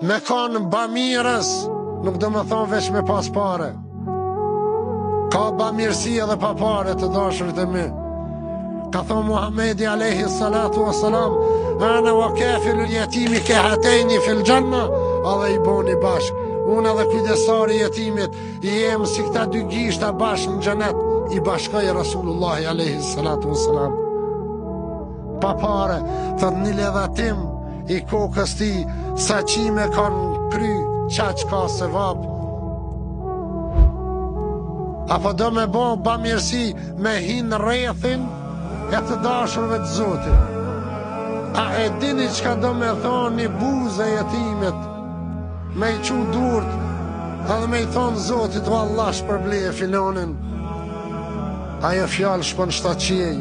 me kanë bamirës, nuk do më thonë veç me pas pare. Ka bamirësi edhe pa pare të dashurit e mi. Ka thonë Muhamedi alayhi salatu wa salam, ana wa kafilul yatimi ka hatayni fil janna, edhe i boni bashk. Unë edhe kujdesari jetimit, i jem si këta dy gishta bashkë në xhenet, i bashkoj Rasulullahi alayhi salatu wa salam. Pa pare, thot një ledhatim i kokës ti, sa qime kanë kry, qaq ka se vap. Apo do me bo bamirësi me hinë rrethin e të dashurve të Zotit. A e dini qka do me thonë një buzë e jetimit, me i qu durt, edhe me i thonë Zotit, vallah shpërbleje filonin. Ajo fjallë shpën shtaqiej.